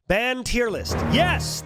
Ban tier list. Yes!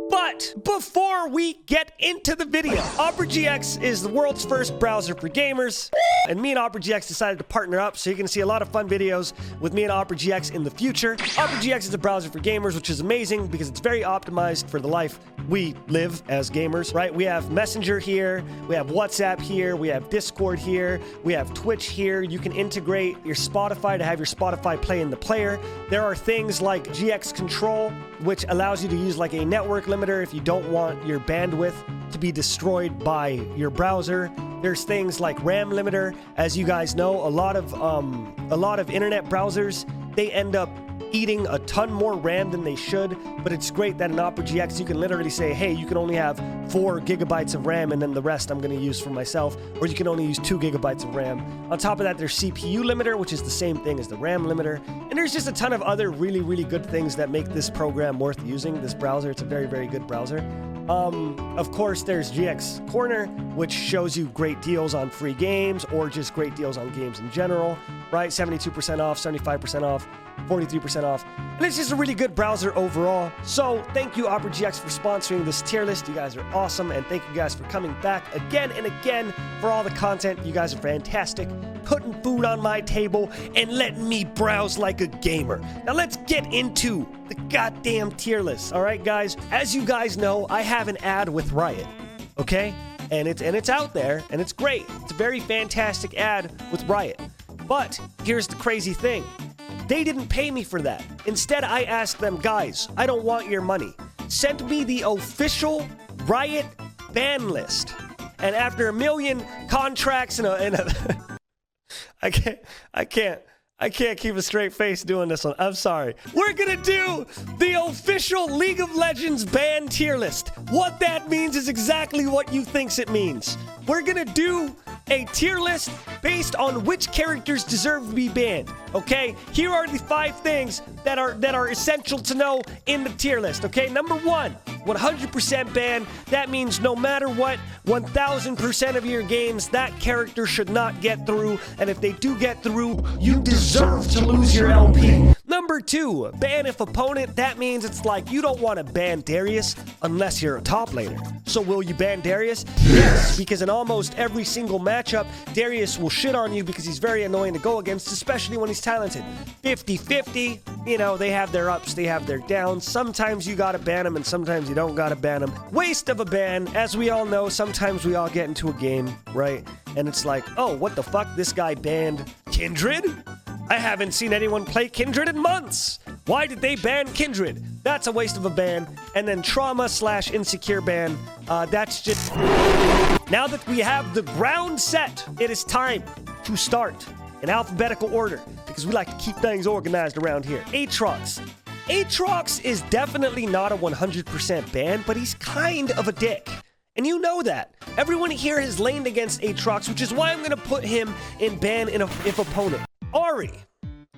But before we get into the video, Opera GX is the world's first browser for gamers, and me and Opera GX decided to partner up, so you're going to see a lot of fun videos with me and Opera GX in the future. Opera GX is a browser for gamers, which is amazing because it's very optimized for the life we live as gamers, right? We have Messenger here, we have WhatsApp here, we have Discord here, we have Twitch here. You can integrate your Spotify to have your Spotify play in the player. There are things like GX Control, which allows you to use like a network limiter if you don't want your bandwidth to be destroyed by your browser. There's things like RAM limiter. As you guys know, a lot of internet browsers, they end up eating a ton more RAM than they should, but it's great that in Opera GX you can literally say, hey, you can only have 4 gigabytes of RAM and then the rest I'm going to use for myself, or you can only use 2 gigabytes of RAM. On top of that, there's CPU limiter, which is the same thing as the RAM limiter, and there's just a ton of other really, really good things that make this program worth using, this browser. It's a very, very good browser. Of course, there's GX Corner, which shows you great deals on free games or just great deals on games in general, right? 72% off, 75% off, 43% off. And it's just a really good browser overall. So thank you, Opera GX, for sponsoring this tier list. You guys are awesome. And thank you guys for coming back again and again for all the content. You guys are fantastic, putting food on my table and letting me browse like a gamer. Now let's get into the goddamn tier list. All right, guys, as you guys know, I have an ad with Riot, okay? And it's out there and it's great. It's a very fantastic ad with Riot. But here's the crazy thing. They didn't pay me for that. Instead, I asked them, guys, I don't want your money. Send me the official Riot ban list. And after a million contracts and a I can't keep a straight face doing this one. I'm sorry. We're gonna do the official League of Legends ban tier list. What that means is exactly what you think it means. We're gonna do a tier list based on which characters deserve to be banned. Okay? Here are the 5 things that are essential to know in the tier list. Okay? Number 1, 100% ban. That means no matter what, 1000% of your games, that character should not get through. And if they do get through, you deserve to lose your LP. Number 2, ban if opponent. That means it's like you don't want to ban Darius unless you're a top laner. So will you ban Darius? Yes, because in almost every single matchup, Darius will shit on you because he's very annoying to go against, especially when he's talented. 50-50, you know, they have their ups, they have their downs. Sometimes you gotta ban him and sometimes you don't gotta ban him. Waste of a ban. As we all know, sometimes we all get into a game, right? And it's like, oh, what the fuck? This guy banned Kindred? I haven't seen anyone play Kindred in months. Why did they ban Kindred? That's a waste of a ban. And then trauma/insecure ban. That's just... Now that we have the ground set, it is time to start in alphabetical order because we like to keep things organized around here. Aatrox. Aatrox is definitely not a 100% ban, but he's kind of a dick. And you know that. Everyone here has laned against Aatrox, which is why I'm going to put him in ban if opponent. Ahri.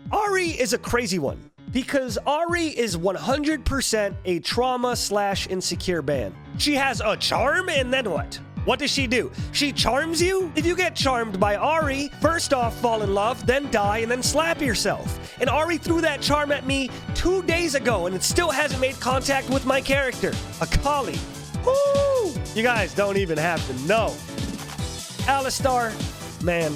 Ahri is a crazy one because Ahri is 100% a trauma/insecure ban. She has a charm and then what? What does she do? She charms you? If you get charmed by Ahri, first off, fall in love, then die, and then slap yourself. And Ahri threw that charm at me 2 days ago, and it still hasn't made contact with my character, Akali. Woo! You guys don't even have to know. Alistar, man.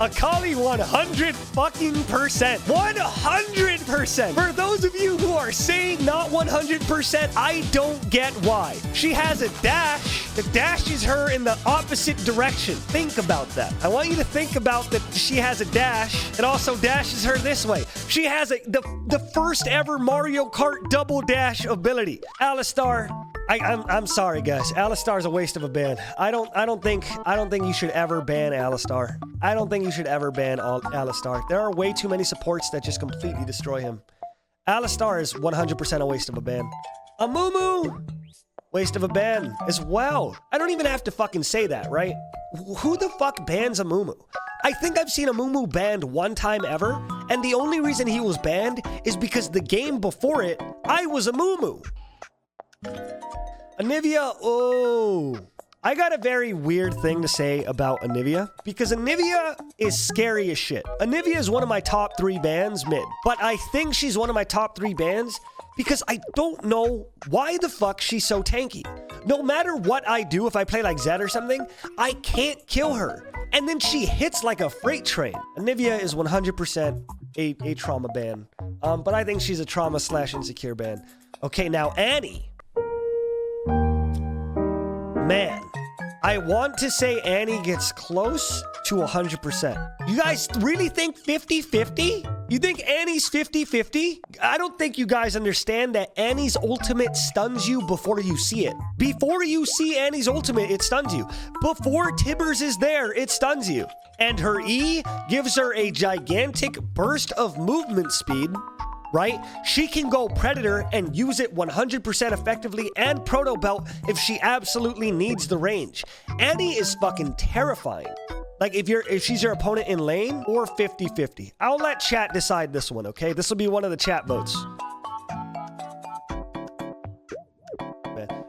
Akali 100 fucking percent. 100%. For those of you who are saying not 100%, I don't get why. She has a dash that dashes her in the opposite direction. Think about that. I want you to think about that she has a dash and also dashes her this way. She has the first ever Mario Kart double dash ability. Alistar, I'm sorry, guys. Alistar's a waste of a ban. I don't think you should ever ban Alistar. I don't think you should ever ban Alistar. There are way too many supports that just completely destroy him. Alistar is 100% a waste of a ban. Amumu, waste of a ban as well. I don't even have to fucking say that, right? Who the fuck bans Amumu? I think I've seen Amumu banned 1 time ever, and the only reason he was banned is because the game before it, I was Amumu. Anivia, oh, I got a very weird thing to say about Anivia, because Anivia is scary as shit. Anivia is one of my top 3 bans mid, but I think she's one of my top 3 bans because I don't know why the fuck she's so tanky. No matter what I do, if I play like Zed or something, I can't kill her. And then she hits like a freight train. Anivia is 100% a trauma ban. But I think she's a trauma / insecure ban. Okay, now Annie. Man, I want to say Annie gets close to 100%. You guys really think 50-50? You think Annie's 50-50? I don't think you guys understand that Annie's ultimate stuns you before you see it. Before you see Annie's ultimate, it stuns you. Before Tibbers is there, it stuns you. And her E gives her a gigantic burst of movement speed, right? She can go Predator and use it 100% effectively and Proto Belt if she absolutely needs the range. Annie is fucking terrifying. Like if she's your opponent in lane or 50-50. I'll let chat decide this one, okay? This will be one of the chat votes.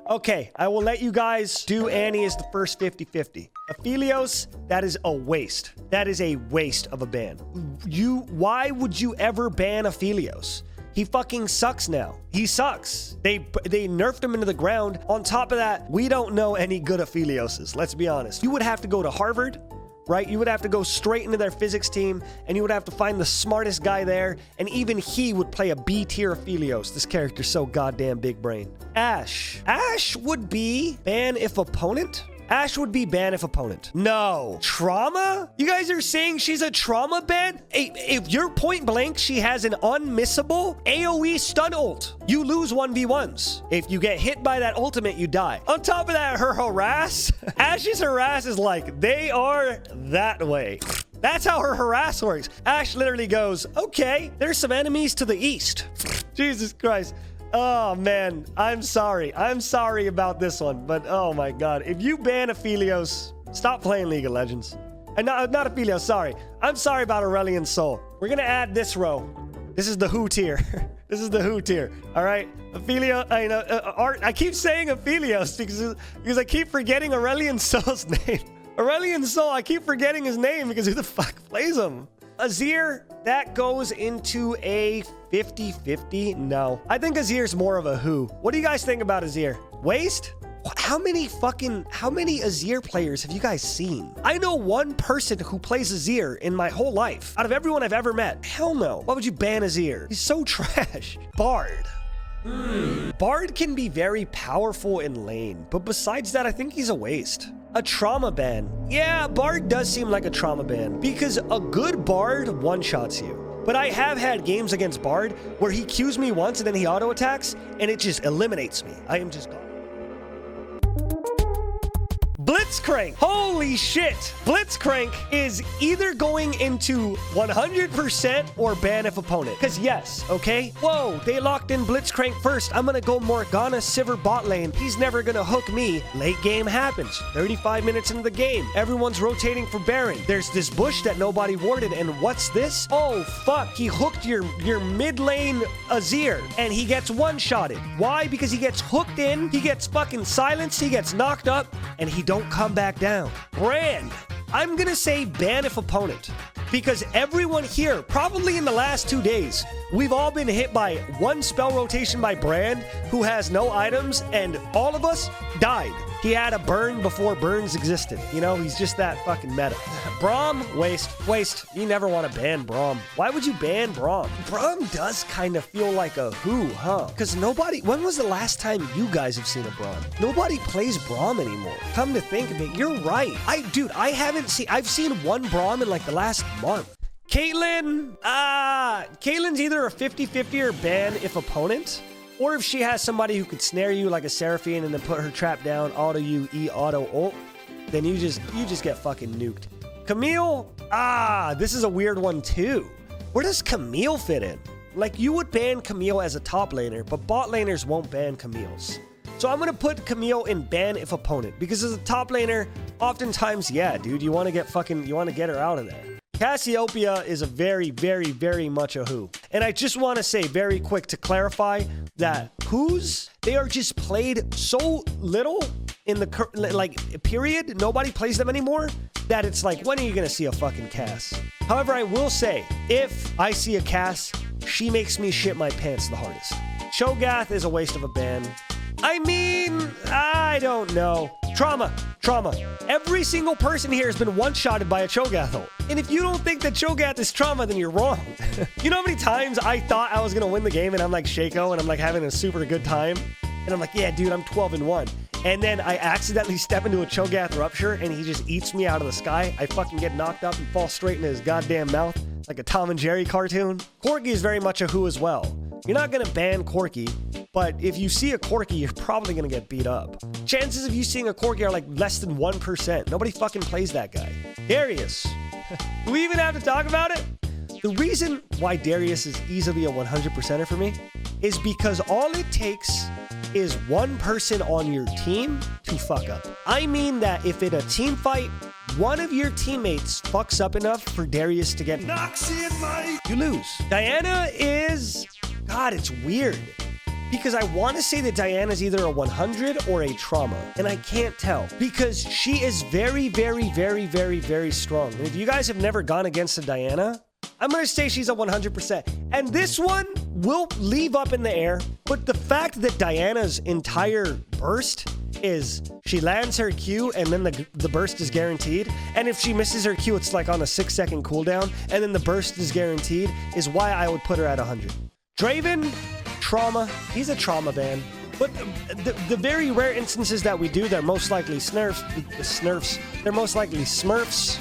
Okay, I will let you guys do Annie as the first 50-50. Aphelios, that is a waste. That is a waste of a ban. Why would you ever ban Aphelios? He fucking sucks now. He sucks. They nerfed him into the ground. On top of that, we don't know any good Aphelioses. Let's be honest. You would have to go to Harvard, right? You would have to go straight into their physics team, and you would have to find the smartest guy there, and even he would play a B-tier Aphelios. This character's so goddamn big brain. Ashe. Ashe would be ban if opponent? Ashe would be ban if opponent. No. Trauma? You guys are saying she's a trauma ban? If you're point blank, she has an unmissable AoE stun ult. You lose 1v1s. If you get hit by that ultimate, you die. On top of that, her harass. Ashe's harass is like, they are that way. That's how her harass works. Ashe literally goes, okay, there's some enemies to the east. Jesus Christ. Oh, man, I'm sorry. I'm sorry about this one, but oh my God. If you ban Aphelios, stop playing League of Legends. And not Aphelios, sorry. I'm sorry about Aurelian Soul. We're gonna add this row. This is the who tier. This is the who tier, all right? Aphelios, I keep saying Aphelios because I keep forgetting Aurelian Soul's name. Aurelian Soul, I keep forgetting his name because who the fuck plays him? Azir, that goes into a 50-50. No, I think Azir's more of a who. What do you guys think about Azir? Waste? How many Azir players have you guys seen? I know one person who plays Azir in my whole life. Out of everyone I've ever met. Hell no. Why would you ban Azir? He's so trash. Bard. Bard can be very powerful in lane, but besides that, I think he's a waste. A trauma ban. Yeah, Bard does seem like a trauma ban because a good Bard one-shots you. But I have had games against Bard where he Qs me once and then he auto-attacks and it just eliminates me. I am just gone. Blitzcrank. Holy shit. Blitzcrank is either going into 100% or ban if opponent. Because yes, okay? Whoa, they locked in Blitzcrank first. I'm going to go Morgana Sivir bot lane. He's never going to hook me. Late game happens. 35 minutes into the game. Everyone's rotating for Baron. There's this bush that nobody warded. And what's this? Oh, fuck. He hooked your mid lane Azir. And he gets one-shotted. Why? Because he gets hooked in. He gets fucking silenced. He gets knocked up. And he don't come back down. Brand. I'm gonna say ban if opponent because everyone here, probably in the last 2 days, we've all been hit by one spell rotation by Brand who has no items and all of us died. He had a burn before burns existed. You know, he's just that fucking meta. Braum, waste. You never want to ban Braum. Why would you ban Braum? Braum does kind of feel like a who, huh? Because nobody, when was the last time you guys have seen a Braum? Nobody plays Braum anymore. Come to think of it, you're right. I've seen one Braum in like the last month. Caitlyn, Caitlyn's either a 50-50 or ban if opponent. Or if she has somebody who could snare you like a Seraphine and then put her trap down, auto you, E auto ult, then you just get fucking nuked. Camille, this is a weird one too. Where does Camille fit in? Like you would ban Camille as a top laner, but bot laners won't ban Camille's. So I'm gonna put Camille in ban if opponent because as a top laner, oftentimes, yeah, dude, you want to get her out of there. Cassiopeia is a very, very, very much a who. And I just want to say very quick to clarify that who's, they are just played so little in the, like, period, nobody plays them anymore, that it's like, when are you gonna see a fucking Cass? However, I will say, if I see a Cass, she makes me shit my pants the hardest. Cho'gath is a waste of a ban. I mean, I don't know. Trauma. Every single person here has been one-shotted by a Cho'gath ult. And if you don't think that Cho'gath is trauma, then you're wrong. You know how many times I thought I was gonna win the game and I'm like Shaco and I'm like having a super good time? And I'm like, yeah, dude, I'm 12-1. And then I accidentally step into a Cho'gath rupture and he just eats me out of the sky. I fucking get knocked up and fall straight into his goddamn mouth like a Tom and Jerry cartoon. Corki is very much a who as well. You're not gonna ban Corki, but if you see a Corki, you're probably gonna get beat up. Chances of you seeing a Corki are like less than 1%. Nobody fucking plays that guy. Darius. Do we even have to talk about it? The reason why Darius is easily a 100%er for me is because all it takes is one person on your team to fuck up. I mean that if in a team fight, one of your teammates fucks up enough for Darius to get you lose. Diana is... God, it's weird. Because I want to say that Diana's either a 100 or a trauma. And I can't tell. Because she is very, very, very, very, very strong. And if you guys have never gone against a Diana, I'm going to say she's a 100%. And this one will leave up in the air. But the fact that Diana's entire burst is she lands her Q and then the burst is guaranteed. And if she misses her Q, it's like on a 6-second cooldown. And then the burst is guaranteed is why I would put her at 100. Draven, trauma. He's a trauma ban. But the very rare instances that we do, they're most likely Smurfs. They're most likely Smurfs,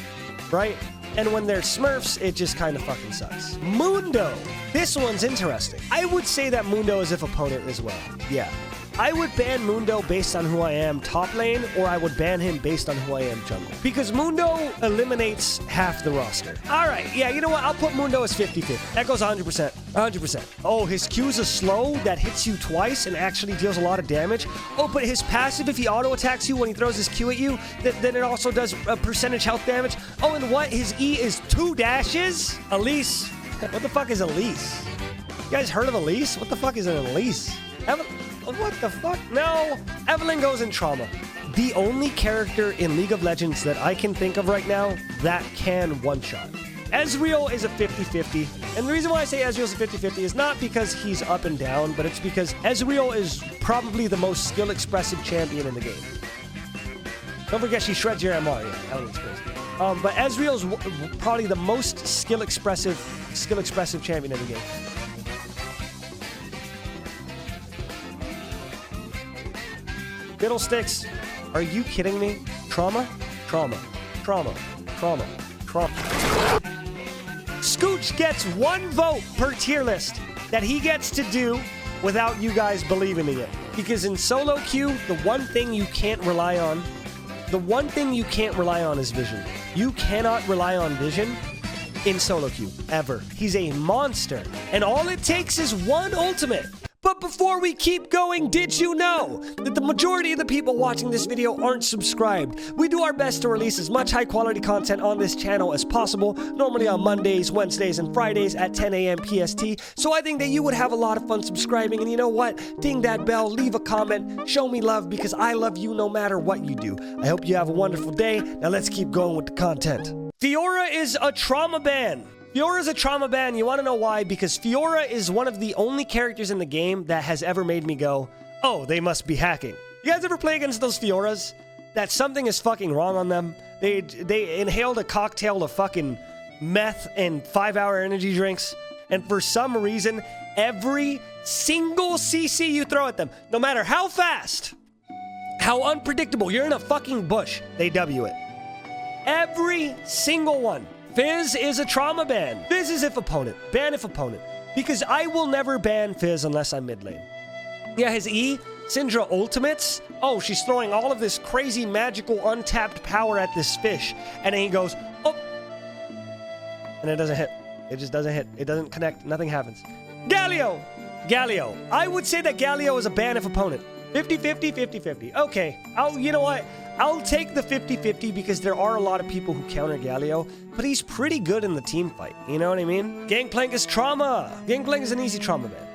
right? And when they're Smurfs, it just kind of fucking sucks. Mundo. This one's interesting. I would say that Mundo is if opponent as well. Yeah. I would ban Mundo based on who I am top lane, or I would ban him based on who I am jungle. Because Mundo eliminates half the roster. All right, yeah, you know what? I'll put Mundo as 50-50. That goes 100%. 100%. Oh, his Q's a slow that hits you twice and actually deals a lot of damage. Oh, but his passive, if he auto-attacks you when he throws his Q at you, then it also does a percentage health damage. Oh, and what? His E is 2 dashes? Elise. What the fuck is Elise? You guys heard of Elise? What the fuck is an Elise? What the fuck? No! Evelyn goes in trauma. The only character in League of Legends that I can think of right now that can one-shot. Ezreal is a 50-50. And the reason why I say Ezreal's a 50-50 is not because he's up and down, but it's because Ezreal is probably the most skill-expressive champion in the game. Don't forget she shreds your MR. Yeah, that one's crazy. But Ezreal's probably the most skill-expressive champion in the game. Fiddlesticks, are you kidding me? Trauma? Trauma. Scooch gets 1 vote per tier list that he gets to do without you guys believing in it. Because in solo queue, the one thing you can't rely on is vision. You cannot rely on vision in solo queue, ever. He's a monster. And all it takes is 1 ultimate. But before we keep going, did you know that the majority of the people watching this video aren't subscribed? We do our best to release as much high-quality content on this channel as possible, normally on Mondays, Wednesdays, and Fridays at 10 a.m. PST. So I think that you would have a lot of fun subscribing, and you know what? Ding that bell, leave a comment, show me love, because I love you no matter what you do. I hope you have a wonderful day. Now let's keep going with the content. Fiora is a trauma ban. Fiora is a trauma ban. You want to know why? Because Fiora is one of the only characters in the game that has ever made me go, oh, they must be hacking. You guys ever play against those Fioras? That something is fucking wrong on them. They inhaled a cocktail of fucking meth and 5-hour energy drinks. And for some reason, every single CC you throw at them, no matter how fast, how unpredictable, you're in a fucking bush, they W it. Every single one. Fizz is a trauma ban. Fizz is if opponent. Ban if opponent. Because I will never ban Fizz unless I'm mid lane. Yeah, his E, Syndra ultimates. Oh, she's throwing all of this crazy magical untapped power at this fish. And then he goes, oh. And it doesn't hit. It just doesn't hit. It doesn't connect. Nothing happens. Galio. I would say that Galio is a ban if opponent. 50-50, 50-50. Okay. You know what? I'll take the 50-50 because there are a lot of people who counter Galio, but he's pretty good in the team fight. You know what I mean? Gangplank is trauma. Gangplank is an easy trauma ban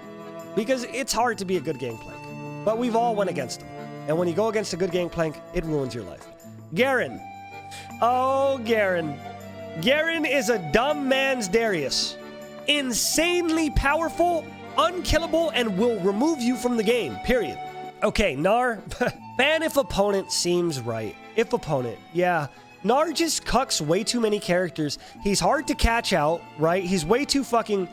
because it's hard to be a good Gangplank, but we've all went against him. And when you go against a good Gangplank, it ruins your life. Garen. Oh, Garen. Garen is a dumb man's Darius. Insanely powerful, unkillable, and will remove you from the game, period. Okay, Gnar. Ban if opponent seems right. If opponent, yeah. Gnar just cucks way too many characters. He's hard to catch out, right? He's way too fucking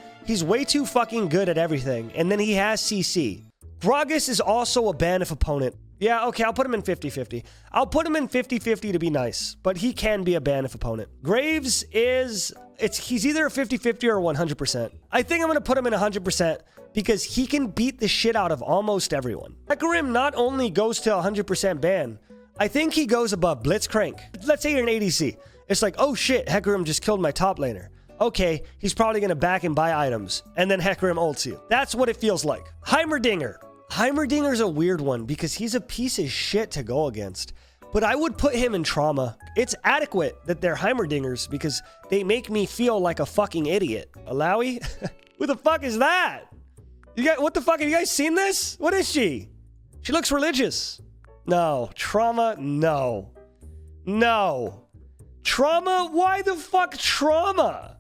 good at everything. And then he has CC. Gragas is also a ban if opponent. Yeah, okay, I'll put him in 50-50. I'll put him in 50-50 to be nice, but he can be a ban if opponent. Graves is... he's either a 50-50 or 100%. I think I'm going to put him in 100% because he can beat the shit out of almost everyone. Hecarim not only goes to 100% ban, I think he goes above Blitzcrank. Let's say you're an ADC. It's like, oh shit, Hecarim just killed my top laner. Okay, he's probably going to back and buy items, and then Hecarim ults you. That's what it feels like. Heimerdinger. Heimerdinger's a weird one because he's a piece of shit to go against. But I would put him in trauma. It's adequate that they're Heimerdingers because they make me feel like a fucking idiot. Alawi? Who the fuck is that? What the fuck? Have you guys seen this? What is she? She looks religious. No. Trauma? No. No. Trauma? Why the fuck trauma?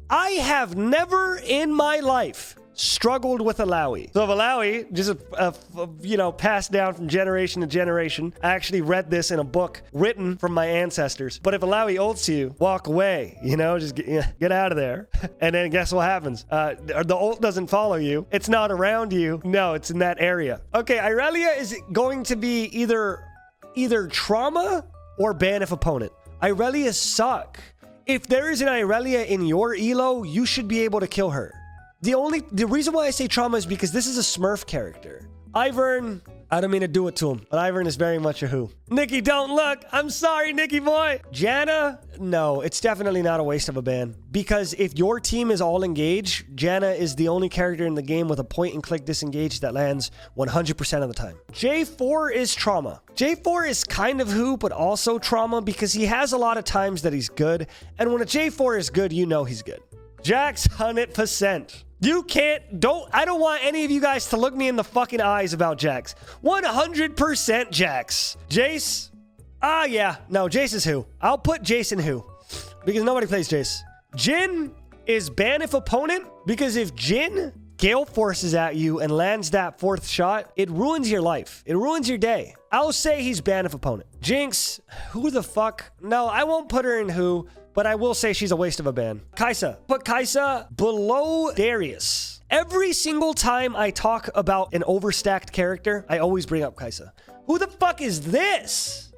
I have never in my life struggled with Alawi. So if Alawi, just passed down from generation to generation. I actually read this in a book written from my ancestors. But if Alawi ults you, walk away, just get out of there. And then guess what happens? The ult doesn't follow you. It's not around you. No, it's in that area. Okay, Irelia is going to be either trauma or ban if opponent. Irelia suck. If there is an Irelia in your elo, you should be able to kill her. The reason why I say trauma is because this is a Smurf character. Ivern, I don't mean to do it to him, but Ivern is very much a who. Nikki, don't look. I'm sorry, Nikki boy. Janna, no, it's definitely not a waste of a ban. Because if your team is all engaged, Janna is the only character in the game with a point-and-click disengage that lands 100% of the time. J4 is trauma. J4 is kind of who, but also trauma because he has a lot of times that he's good. And when a J4 is good, you know he's good. Jax, 100%. I don't want any of you guys to look me in the fucking eyes about Jax. 100% Jax. Jace? Yeah. No, Jace is who. I'll put Jace in who. Because nobody plays Jace. Jhin is ban if opponent. Because if Jhin gale forces at you and lands that fourth shot, it ruins your life. It ruins your day. I'll say he's ban if opponent. Jinx, who the fuck? No, I won't put her in who. But I will say she's a waste of a ban. Kaiser. Put Kaiser below Darius. Every single time I talk about an overstacked character, I always bring up Kaiser. Who the fuck is this?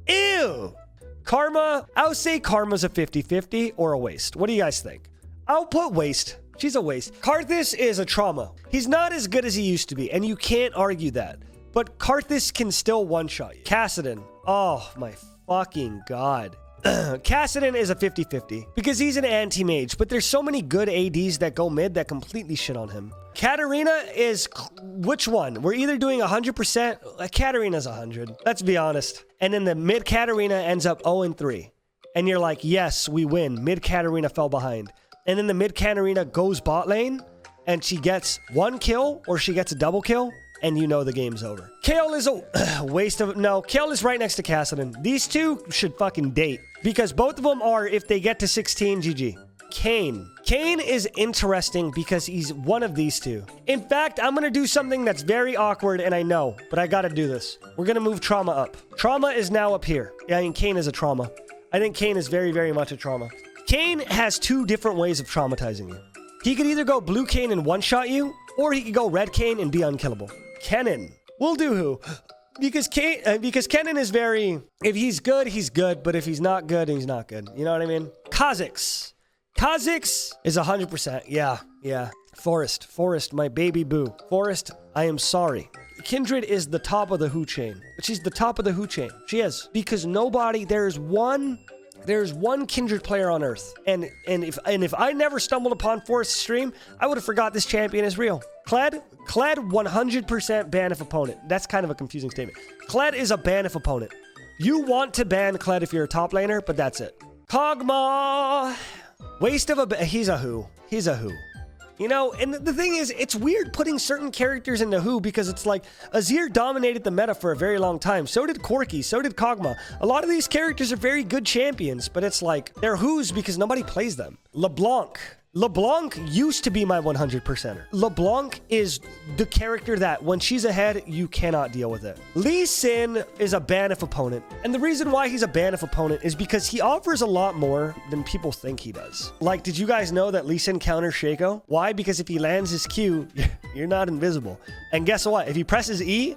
Ew. Karma. I would say Karma's a 50-50 or a waste. What do you guys think? I'll put waste. She's a waste. Karthus is a trauma. He's not as good as he used to be, and you can't argue that. But Karthus can still one-shot you. Kassadin. Oh, my fucking God. Kassadin is a 50-50 because he's an anti-mage, but there's so many good ADs that go mid that completely shit on him. Katarina is... which one? We're either doing 100%... Katarina's 100. Let's be honest. And then the mid Katarina ends up 0-3. And you're like, yes, we win. Mid Katarina fell behind. And then the mid Katarina goes bot lane and she gets one kill or she gets a double kill. And you know the game's over. Kayle is a waste of... No, Kayle is right next to Kassadin. These two should fucking date. Because both of them are, if they get to 16, GG. Kayn. Kayn is interesting because he's one of these two. In fact, I'm going to do something that's very awkward, and I know, but I got to do this. We're going to move Trauma up. Trauma is now up here. Yeah, I mean, Kayn is a trauma. I think Kayn is very, very much a trauma. Kayn has two different ways of traumatizing you. He could either go blue Kayn and one-shot you, or he could go red Kayn and be unkillable. Kennen. We'll do who? Because Kennen is very... If he's good, he's good. But if he's not good, he's not good. You know what I mean? Kha'Zix. Kha'Zix is 100%. Yeah. Forest, my baby boo. Forest, I am sorry. Kindred is the top of the who chain. She's the top of the who chain. She is. Because nobody... There's one Kindred player on Earth. And if I never stumbled upon Forest's stream, I would have forgot this champion is real. Kled 100% ban if opponent. That's kind of a confusing statement. Kled is a ban if opponent. You want to ban Kled if you're a top laner, but that's it. Kog'Maw. Waste of a... He's a who. You know, and the thing is, it's weird putting certain characters into who, because it's like Azir dominated the meta for a very long time. So did Corki, so did Kog'Maw. A lot of these characters are very good champions, but it's like they're who's because nobody plays them. LeBlanc. LeBlanc used to be my 100%er. LeBlanc is the character that when she's ahead, you cannot deal with it. Lee Sin is a ban if opponent. And the reason why he's a ban if opponent is because he offers a lot more than people think he does. Like, did you guys know that Lee Sin counters Shaco? Why? Because if he lands his Q, you're not invisible. And guess what? If he presses E,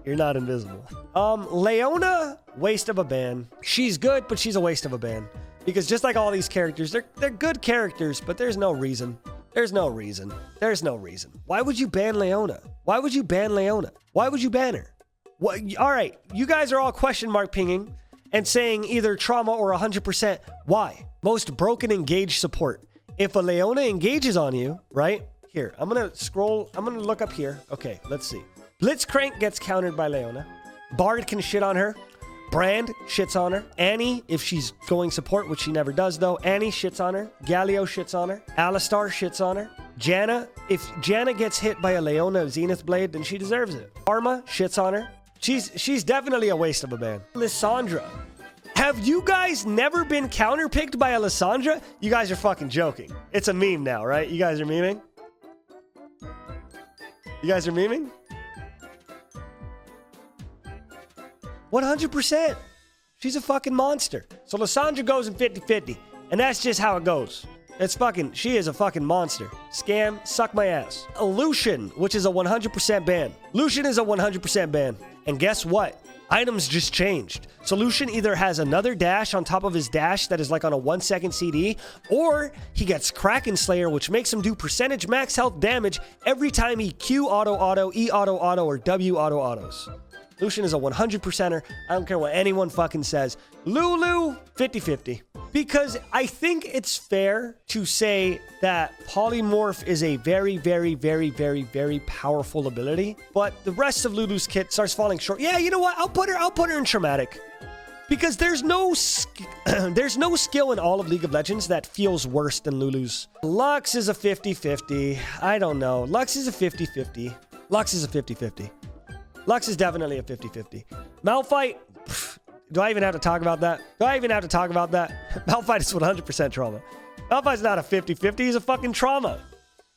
you're not invisible. Leona, waste of a ban. She's good, but she's a waste of a ban. Because just like all these characters, they're good characters, but there's no reason. There's no reason. There's no reason. Why would you ban Leona? Why would you ban Leona? Why would you ban her? What? All right, you guys are all question mark pinging and saying either trauma or 100%. Why? Most broken engage support. If a Leona engages on you, right? Here, I'm going to scroll. I'm going to look up here. Okay, let's see. Blitzcrank gets countered by Leona. Bard can shit on her. Brand shits on her. Annie, if she's going support, which she never does though, Annie shits on her. Galio shits on her. Alistar shits on her. Janna, if Janna gets hit by a Leona Zenith Blade, then she deserves it. Arma shits on her. She's definitely a waste of a ban. Lissandra. Have you guys never been counterpicked by a Lissandra? You guys are fucking joking. It's a meme now, right? You guys are memeing? You guys are memeing? 100%. She's a fucking monster. So Lissandra goes in 50-50. And that's just how it goes. It's fucking, she is a fucking monster. Scam, suck my ass. A Lucian, which is a 100% ban. Lucian is a 100% ban. And guess what? Items just changed. So Lucian either has another dash on top of his dash that is like on a 1 second CD, or he gets Kraken Slayer, which makes him do percentage max health damage every time he Q auto, E auto, or W autos. Lucian is a 100%er. I don't care what anyone fucking says. Lulu, 50-50. Because I think it's fair to say that Polymorph is a very, very, very, very, very powerful ability. But the rest of Lulu's kit starts falling short. Yeah, you know what? I'll put her in Traumatic. Because there's no skill in all of League of Legends that feels worse than Lulu's. Lux is a 50-50. I don't know. Lux is a 50-50. Lux is a 50-50. Lux is definitely a 50-50. Malphite, do I even have to talk about that? Malphite is 100% trauma. Malphite's not a 50-50. He's a fucking trauma.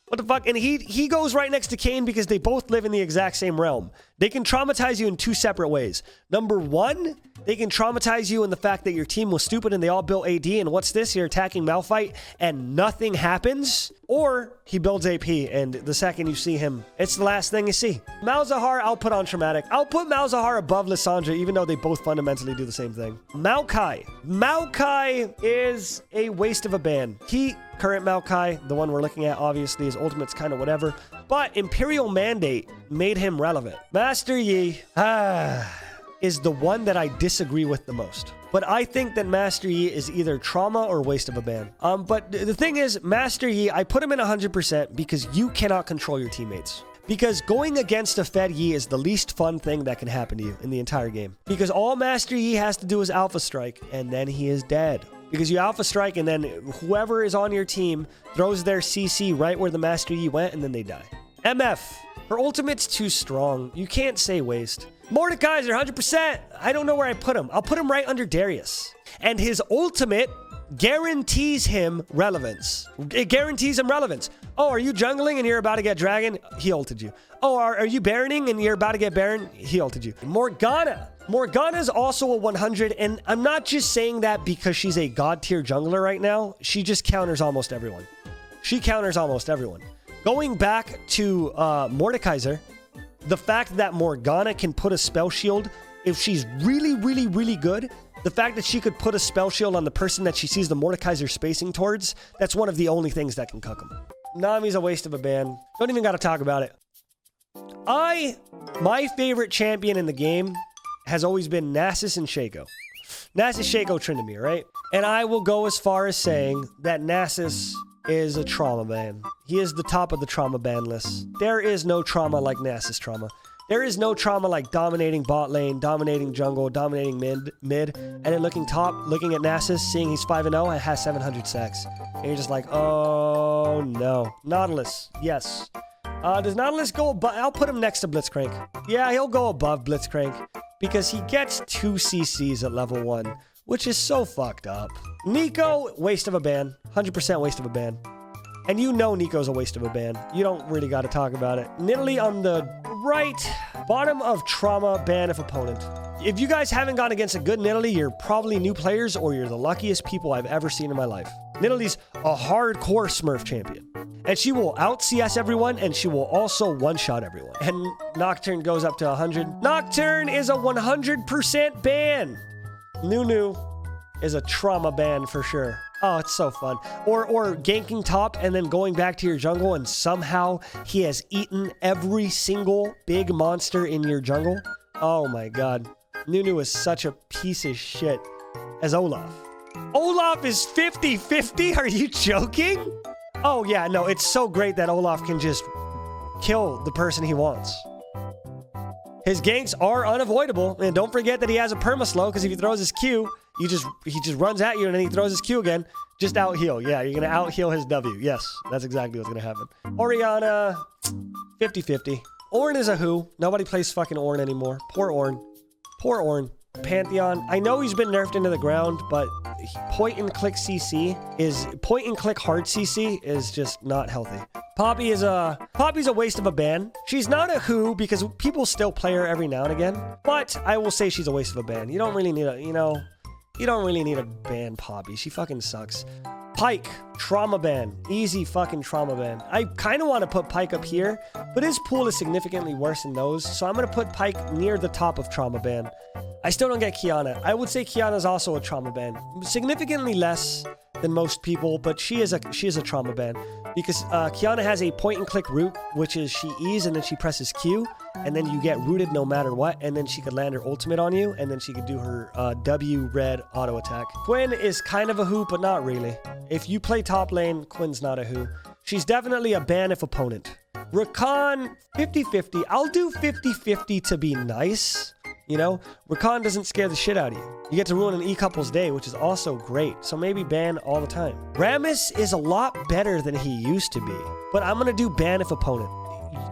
What the fuck? And he goes right next to Kayn because they both live in the exact same realm. They can traumatize you in two separate ways. Number one, they can traumatize you in the fact that your team was stupid and they all built AD, and what's this? You're attacking Malphite and nothing happens. Or he builds AP and the second you see him, it's the last thing you see. Malzahar, I'll put on Traumatic. I'll put Malzahar above Lissandra, even though they both fundamentally do the same thing. Maokai. Maokai is a waste of a ban. Current Maokai, the one we're looking at, obviously, his ultimate's kind of whatever. But Imperial Mandate made him relevant. Master Yi is the one that I disagree with the most. But I think that Master Yi is either trauma or waste of a ban. But the thing is, Master Yi, I put him in 100% because you cannot control your teammates. Because going against a Fed Yi is the least fun thing that can happen to you in the entire game. Because all Master Yi has to do is Alpha Strike, and then he is dead. Because you Alpha Strike, and then whoever is on your team throws their CC right where the Master Yi went, and then they die. MF. Her ultimate's too strong. You can't say waste. Mordekaiser, 100%. I don't know where I put him. I'll put him right under Darius. And his ultimate guarantees him relevance. It guarantees him relevance. Oh, are you jungling and you're about to get dragon? He ulted you. Oh, are you baroning and you're about to get baron? He ulted you. Morgana. Morgana's also a 100, and I'm not just saying that because she's a god tier jungler right now. She just counters almost everyone. She counters almost everyone. Going back to Mordekaiser, the fact that Morgana can put a spell shield, if she's really, really, really good, the fact that she could put a spell shield on the person that she sees the Mordekaiser spacing towards, that's one of the only things that can cuck him. Nami's a waste of a ban. Don't even got to talk about it. My favorite champion in the game has always been Nasus and Shaco. Nasus, Shaco, Tryndamere, right? And I will go as far as saying that Nasus is a trauma ban. He is the top of the trauma ban list. There is no trauma like Nasus trauma. There is no trauma like dominating bot lane, dominating jungle, dominating mid, and then looking top, looking at Nasus, seeing he's 5-0 and has 700 sex. And you're just like, oh no. Nautilus, yes. Does Nautilus go above? I'll put him next to Blitzcrank. Yeah, he'll go above Blitzcrank because he gets 2 CCs at level 1, which is so fucked up. Nico, waste of a ban. 100% waste of a ban. And you know Nico's a waste of a ban. You don't really got to talk about it. Nidalee on the right. Bottom of trauma, ban if opponent. If you guys haven't gone against a good Nidalee, you're probably new players or you're the luckiest people I've ever seen in my life. Nidalee's a hardcore Smurf champion. And she will out CS everyone, and she will also one-shot everyone. And Nocturne goes up to 100. Nocturne is a 100% ban. Nunu is a trauma ban for sure. Oh, it's so fun. Or ganking top and then going back to your jungle and somehow he has eaten every single big monster in your jungle. Oh my god. Nunu is such a piece of shit as Olaf. Olaf is 50-50? Are you joking? Oh yeah, no, it's so great that Olaf can just kill the person he wants. His ganks are unavoidable, and don't forget that he has a perma-slow, because if he throws his Q, he just runs at you, and then he throws his Q again. Just out-heal. Yeah, you're going to out-heal his W. Yes, that's exactly what's going to happen. Orianna, 50-50. Ornn is a who. Nobody plays fucking Ornn anymore. Poor Ornn. Poor Ornn. Pantheon. I know he's been nerfed into the ground, but point-and-click hard CC is just not healthy. Poppy's a waste of a ban. She's not a who because people still play her every now and again, but I will say she's a waste of a ban. You don't really need a, you don't really need a ban Poppy. She fucking sucks. Pyke, trauma ban. Easy fucking trauma ban. I kind of want to put Pyke up here, but his pool is significantly worse than those, so I'm going to put Pyke near the top of trauma ban. I still don't get Kiana. I would say Kiana's also a trauma ban. Significantly less than most people, but she is a trauma ban because Kiana has a point-and-click root, which is she E's and then she presses Q, and then you get rooted no matter what, and then she could land her ultimate on you, and then she could do her W red auto attack. Quinn is kind of a who, but not really. If you play top lane, Quinn's not a who. She's definitely a ban if opponent. Recon, 50-50. I'll do 50-50 to be nice. You know, Recon doesn't scare the shit out of you. You get to ruin an E-couple's day, which is also great. So maybe ban all the time. Rammus is a lot better than he used to be. But I'm going to do ban if opponent.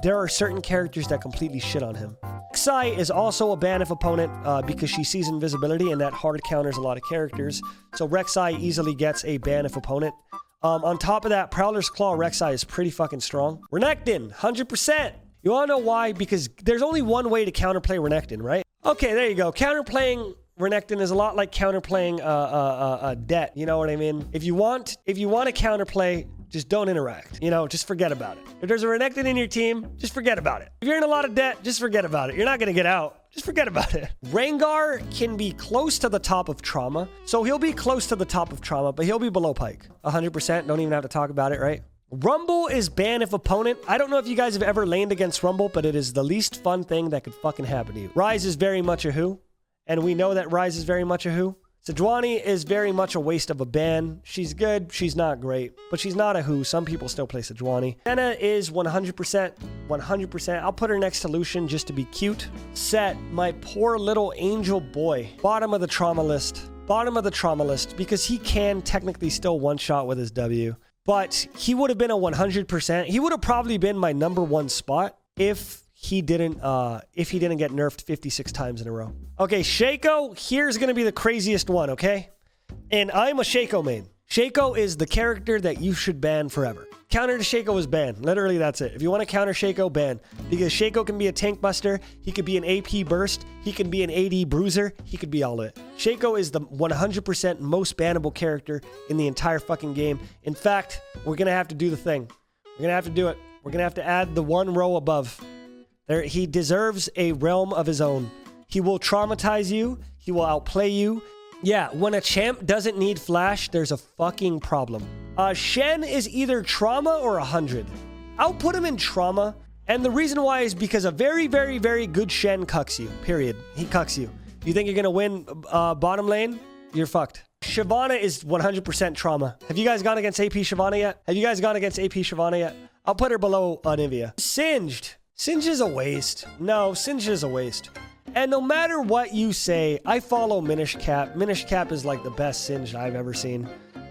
There are certain characters that completely shit on him. Rek'Sai is also a ban if opponent because she sees invisibility and that hard counters a lot of characters. So Rek'Sai easily gets a ban if opponent. On top of that, Prowler's Claw Rek'Sai is pretty fucking strong. Renekton, 100%. You want to know why? Because there's only one way to counterplay Renekton, right? Okay, there you go. Counterplaying Renekton is a lot like counterplaying a debt. You know what I mean? If you want to counterplay, just don't interact. You know, just forget about it. If there's a Renekton in your team, just forget about it. If you're in a lot of debt, just forget about it. You're not going to get out. Just forget about it. Rengar can be close to the top of trauma. So he'll be close to the top of trauma, but he'll be below Pyke. 100%. Don't even have to talk about it, right? Rumble is ban if opponent. I don't know if you guys have ever laned against Rumble, but it is the least fun thing that could fucking happen to you. Ryze is very much a who, and we know that Ryze is very much a who. Sejuani is very much a waste of a ban. She's good, she's not great, but she's not a who. Some people still play Sejuani. Senna is 100%, 100%. I'll put her next to Lucian just to be cute. Set, my poor little angel boy. Bottom of the trauma list. Bottom of the trauma list, because he can technically still one-shot with his W. But he would have been a 100%. He would have probably been my #1 spot if he didn't get nerfed 56 times in a row. Okay, Shaco, here's going to be the craziest one, okay? And I'm a Shaco main. Shaco is the character that you should ban forever. Counter to Shaco is ban. Literally, that's it. If you want to counter Shaco, ban. Because Shaco can be a tank buster. He could be an AP burst. He can be an AD bruiser. He could be all of it. Shaco is the 100% most bannable character in the entire fucking game. In fact, we're going to have to do the thing. We're going to have to do it. We're going to have to add the one row above. There, he deserves a realm of his own. He will traumatize you. He will outplay you. Yeah, when a champ doesn't need flash, there's a fucking problem. Shen is either trauma or 100. I'll put him in trauma. And the reason why is because a very, very, very good Shen cucks you. Period. He cucks you. You think you're going to win bottom lane? You're fucked. Shyvana is 100% trauma. Have you guys gone against AP Shyvana yet? I'll put her below Anivia. Singed. Singed is a waste. No, Singed is a waste. And no matter what you say, I follow Minish Cap. Minish Cap is like the best Singed I've ever seen.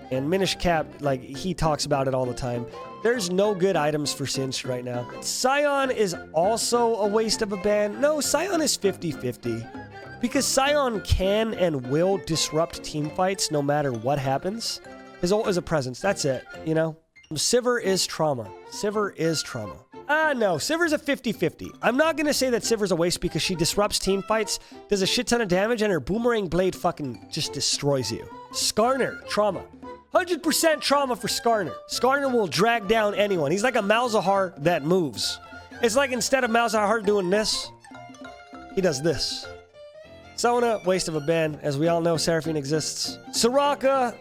And Minish Cap, like, he talks about it all the time. There's no good items for Singed right now. Scion is also a waste of a ban. No, Scion is 50-50. Because Scion can and will disrupt team fights no matter what happens. His ult is a presence. That's it, you know? Sivir is trauma. Sivir is trauma. No, Sivir's a 50-50. I'm not going to say that Sivir's a waste because she disrupts team fights, does a shit ton of damage, and her boomerang blade fucking just destroys you. Skarner, trauma. 100% trauma for Skarner. Skarner will drag down anyone. He's like a Malzahar that moves. It's like instead of Malzahar doing this, he does this. Sona, waste of a ban. As we all know, Seraphine exists. Soraka,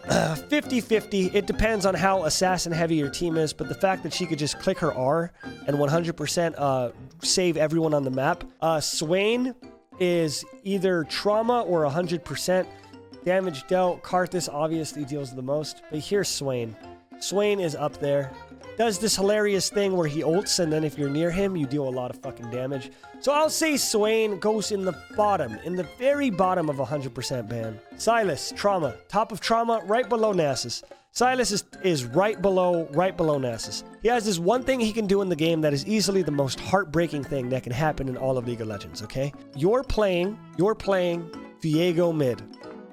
50-50. It depends on how assassin heavy your team is, but the fact that she could just click her R and 100% save everyone on the map. Swain is either trauma or 100%. Damage dealt. Karthus obviously deals the most, but here's Swain. Swain is up there. Does this hilarious thing where he ults, and then if you're near him, you deal a lot of fucking damage. So I'll say Swain goes in the bottom, in the very bottom of 100% ban. Silas, trauma. Top of trauma, right below Nasus. Silas is right below Nasus. He has this one thing he can do in the game that is easily the most heartbreaking thing that can happen in all of League of Legends, okay? You're playing Viego mid,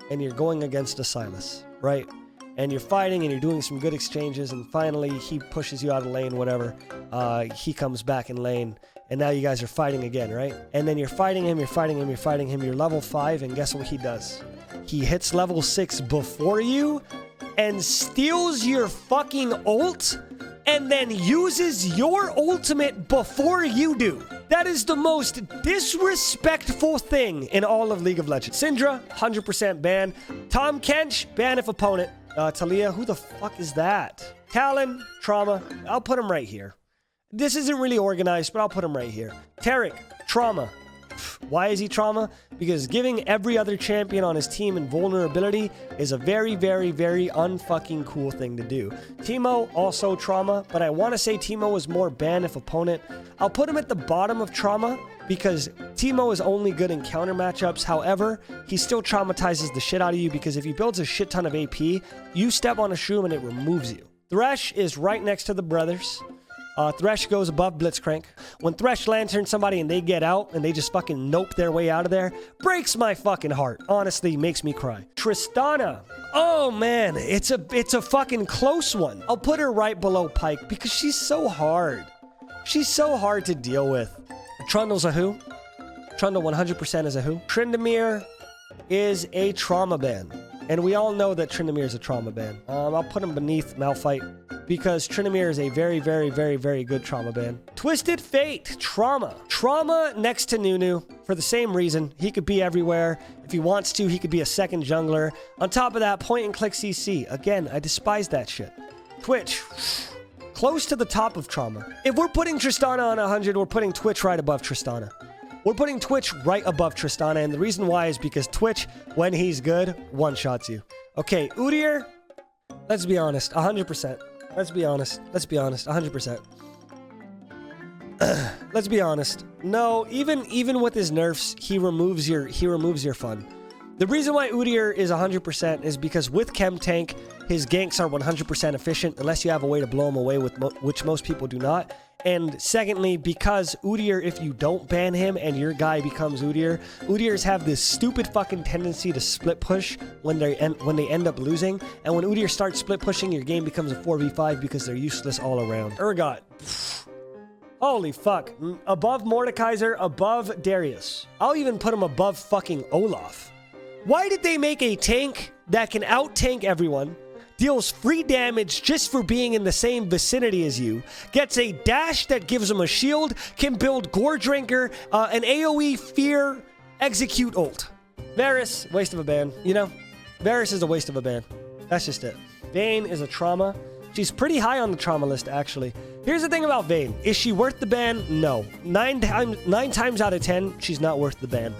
and you're going against a Silas, right? And you're fighting and you're doing some good exchanges, and finally he pushes you out of lane, whatever. He comes back in lane, and now you guys are fighting again, right? And then you're fighting him, you're level 5, and guess what he does? He hits level 6 before you and steals your fucking ult and then uses your ultimate before you do. That is the most disrespectful thing in all of League of Legends. Syndra, 100% ban. Tom Kench, ban if opponent. Talia, who the fuck is that? Talon, trauma. I'll put him right here. This isn't really organized, but I'll put him right here. Tarek, trauma. Why is he trauma? Because giving every other champion on his team invulnerability is a very, very, very unfucking cool thing to do. Teemo, also trauma, but I want to say Teemo is more ban if opponent. I'll put him at the bottom of trauma because Teemo is only good in counter matchups. However, he still traumatizes the shit out of you because if he builds a shit ton of AP, you step on a shroom and it removes you. Thresh is right next to the brothers. Thresh goes above Blitzcrank. When Thresh lanterns somebody and they get out and they just fucking nope their way out of there, breaks my fucking heart. Honestly, makes me cry. Tristana. Oh man, it's a fucking close one. I'll put her right below Pyke because she's so hard. She's so hard to deal with. Trundle's a who? Trundle 100% is a who? Tryndamere is a trauma ban. And we all know that Tryndamere is a trauma ban. I'll put him beneath Malphite because Tryndamere is a very, very, very, very good trauma ban. Twisted Fate, trauma. Trauma next to Nunu for the same reason. He could be everywhere. If he wants to, he could be a second jungler. On top of that, point and click CC. Again, I despise that shit. Twitch, close to the top of trauma. If we're putting Tristana on 100, we're putting Twitch right above Tristana. We're putting Twitch right above Tristana, and the reason why is because Twitch, when he's good, one-shots you. Okay, Udyr, let's be honest, 100%. Let's be honest, 100%. Let's be honest. No, even with his nerfs, he removes your fun. The reason why Udyr is 100% is because with Chem Tank, his ganks are 100% efficient unless you have a way to blow him away, which most people do not. And secondly, because Udyr, if you don't ban him and your guy becomes Udyr, Udyrs have this stupid fucking tendency to split push when they end up losing. And when Udyr starts split pushing, your game becomes a 4v5 because they're useless all around. Urgot. Holy fuck. Above Mordekaiser, above Darius. I'll even put him above fucking Olaf. Why did they make a tank that can out-tank everyone, deals free damage just for being in the same vicinity as you, gets a dash that gives him a shield, can build Gore Drinker, an AoE Fear, execute ult? Varus, waste of a ban. You know, Varus is a waste of a ban. That's just it. Vayne is a trauma. She's pretty high on the trauma list, actually. Here's the thing about Vayne. Is she worth the ban? No. 9 times out of 10, she's not worth the ban.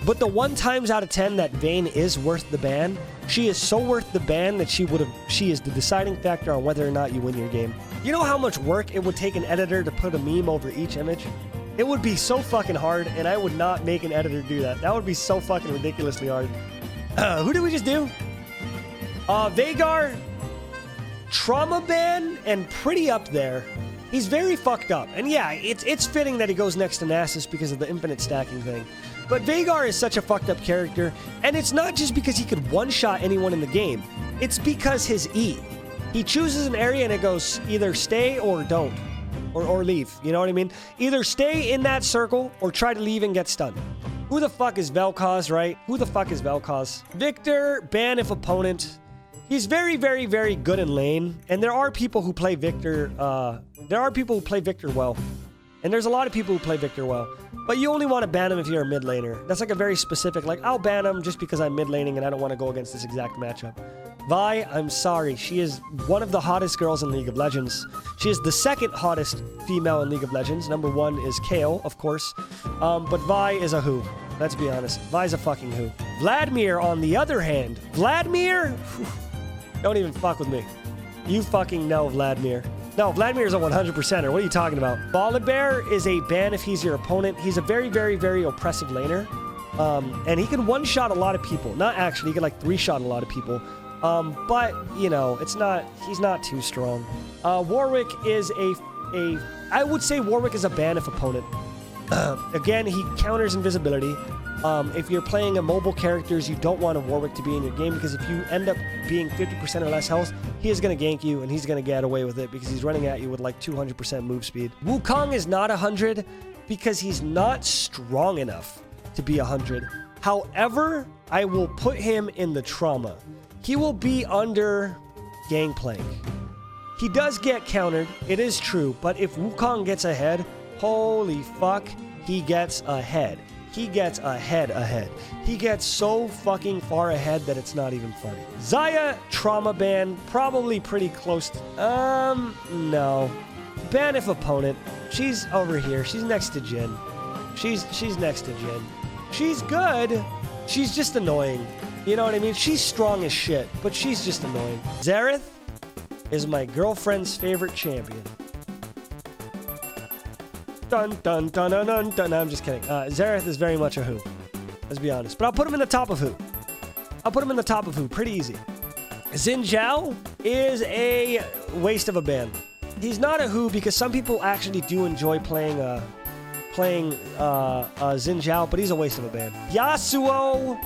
But the 1 times out of 10 that Vayne is worth the ban, she is so worth the ban that she is the deciding factor on whether or not you win your game. You know how much work it would take an editor to put a meme over each image? It would be so fucking hard, and I would not make an editor do that. That would be so fucking ridiculously hard. Who did we just do? Veigar, trauma ban, and pretty up there. He's very fucked up. And yeah, it's fitting that he goes next to Nasus because of the infinite stacking thing. But Veigar is such a fucked up character, and it's not just because he could one-shot anyone in the game. It's because his E. He chooses an area and it goes either stay or don't. Or leave, you know what I mean? Either stay in that circle or try to leave and get stunned. Who the fuck is Vel'Koz, right? Who the fuck is Vel'Koz? Victor, ban if opponent. He's very, very, very good in lane. And there are people who play Victor, well. And there's a lot of people who play Victor well. But you only want to ban him if you're a mid laner. That's like a very specific, like, I'll ban him just because I'm mid laning and I don't want to go against this exact matchup. Vi, I'm sorry. She is one of the hottest girls in League of Legends. She is the second hottest female in League of Legends. Number one is Kayle, of course. But Vi is a who. Let's be honest. Vi's a fucking who. Vladimir, on the other hand. Vladimir? Don't even fuck with me. You fucking know Vladimir. No, Vladimir is a 100%er. What are you talking about? Volibear is a ban if he's your opponent. He's a very, very, very oppressive laner. And he can one-shot a lot of people. Not actually. He can like three-shot a lot of people. But, you know, he's not too strong. Warwick is I would say Warwick is a ban if opponent. Again, he counters invisibility. If you're playing a mobile characters, you don't want a Warwick to be in your game because if you end up being 50% or less health, he is going to gank you and he's going to get away with it because he's running at you with like 200% move speed. Wukong is not 100 because he's not strong enough to be 100. However, I will put him in the trauma. He will be under Gangplank. He does get countered, it is true, but if Wukong gets ahead, holy fuck, he gets ahead. He gets ahead. He gets so fucking far ahead that it's not even funny. Xayah, trauma ban, probably pretty close to, no. Ban if opponent. She's over here. She's next to Jhin. She's next to Jhin. She's good. She's just annoying. You know what I mean? She's strong as shit, but she's just annoying. Xerath is my girlfriend's favorite champion. Dun, dun, dun, dun, dun, dun. No, I'm just kidding. Xerath is very much a who. Let's be honest. But I'll put him in the top of who. Pretty easy. Xin Zhao is a waste of a ban. He's not a who because some people actually do enjoy playing Xin Zhao, but he's a waste of a ban. Yasuo,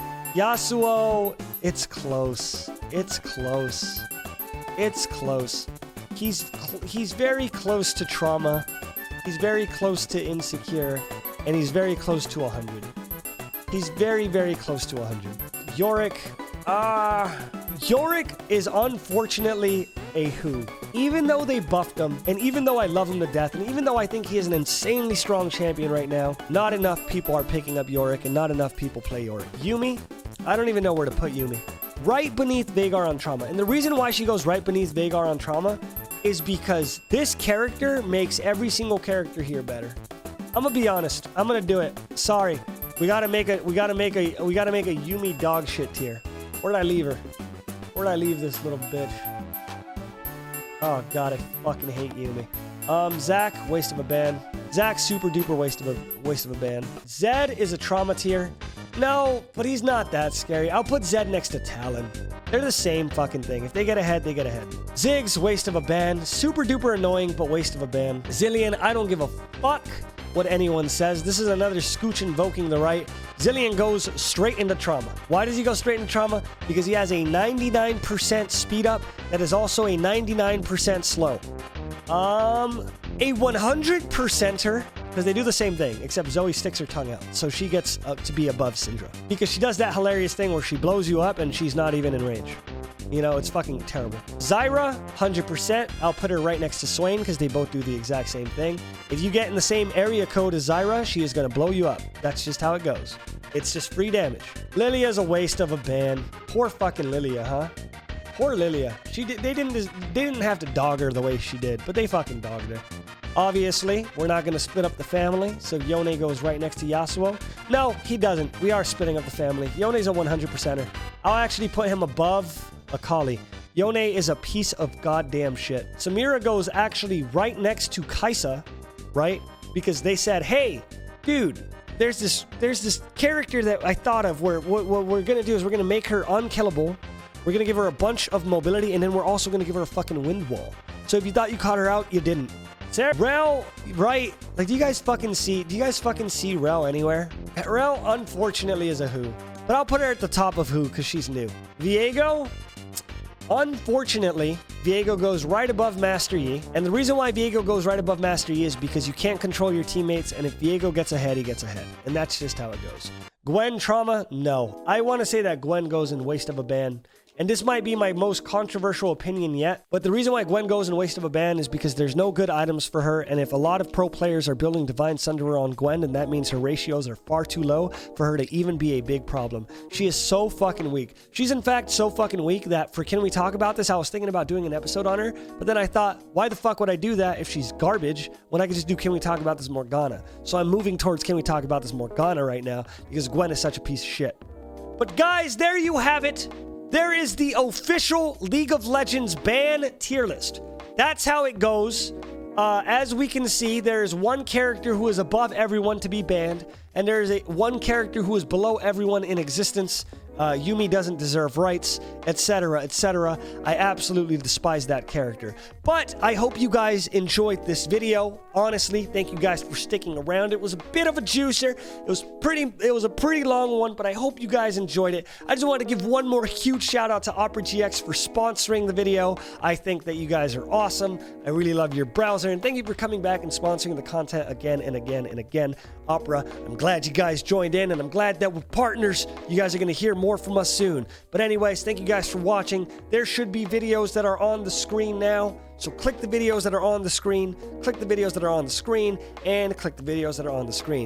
it's close. He's very close to trauma. He's very close to insecure, and he's very close to 100. He's very, very close to 100. Yorick is unfortunately a who. Even though they buffed him, and even though I love him to death, and even though I think he is an insanely strong champion right now, not enough people are picking up Yorick, and not enough people play Yorick. Yuumi? I don't even know where to put Yuumi. Right beneath Veigar on trauma. And the reason why she goes right beneath Veigar on trauma is because this character makes every single character here better. I'm gonna be honest. I'm gonna do it. Sorry. We gotta make a Yuumi dog shit tier. Where did I leave her? Where did I leave this little bitch? Oh god, I fucking hate Yuumi. Zac, waste of a ban. Zac, super duper waste of a ban. Zed is a trauma tier. No, but he's not that scary. I'll put Zed next to Talon. They're the same fucking thing. If they get ahead, they get ahead. Ziggs, waste of a ban. Super duper annoying, but waste of a ban. Zillion, I don't give a fuck what anyone says. This is another Scooch invoking the right. Zillion goes straight into trauma. Why does he go straight into trauma? Because he has a 99% speed up that is also a 99% slow. A 100%er, because they do the same thing, except Zoe sticks her tongue out, so she gets to be above Syndra. Because she does that hilarious thing where she blows you up and she's not even in range. You know, it's fucking terrible. Zyra, 100%. I'll put her right next to Swain because they both do the exact same thing. If you get in the same area code as Zyra, she is going to blow you up. That's just how it goes. It's just free damage. Lilia's a waste of a ban. Poor fucking Lilia, huh? Poor Lilia. They didn't have to dog her the way she did, but they fucking dogged her. Obviously, we're not going to split up the family, so Yone goes right next to Yasuo. No, he doesn't. We are splitting up the family. Yone's a 100%er. I'll actually put him above Akali. Yone is a piece of goddamn shit. Samira goes actually right next to Kaiser, right? because they said, hey, dude, there's this character that I thought of where what we're going to do is we're going to make her unkillable. We're going to give her a bunch of mobility, and then we're also going to give her a fucking wind wall. So if you thought you caught her out, you didn't. Sarah, Rel, right? Like, do you guys fucking see Rel anywhere? Rel, unfortunately, is a who. But I'll put her at the top of who because she's new. Viego, unfortunately, Viego goes right above Master Yi. And the reason why Viego goes right above Master Yi is because you can't control your teammates, and if Viego gets ahead, he gets ahead. And that's just how it goes. Gwen Trauma, no. I want to say that Gwen goes in waste of a ban. And this might be my most controversial opinion yet, but the reason why Gwen goes in waste of a ban is because there's no good items for her, and if a lot of pro players are building Divine Sunderer on Gwen, then that means her ratios are far too low for her to even be a big problem. She is so fucking weak. She's in fact so fucking weak that for Can We Talk About This, I was thinking about doing an episode on her, but then I thought, why the fuck would I do that if she's garbage when I could just do Can We Talk About This Morgana? So I'm moving towards Can We Talk About This Morgana right now because Gwen is such a piece of shit. But guys, there you have it. There is the official League of Legends ban tier list. That's how it goes. As we can see, there's one character who is above everyone to be banned, and there's one character who is below everyone in existence. Yumi doesn't deserve rights, etc., etc. I absolutely despise that character. But I hope you guys enjoyed this video. Honestly, thank you guys for sticking around. It was a bit of a juicer. It was a pretty long one, but I hope you guys enjoyed it. I just want to give one more huge shout out to Opera GX for sponsoring the video. I think that you guys are awesome. I really love your browser, and thank you for coming back and sponsoring the content again and again and again. Opera, I'm glad you guys joined in, and I'm glad that we're partners. You guys are going to hear more from us soon. But anyways, thank you guys for watching. There should be videos that are on the screen now. So click the videos that are on the screen, click the videos that are on the screen, and click the videos that are on the screen.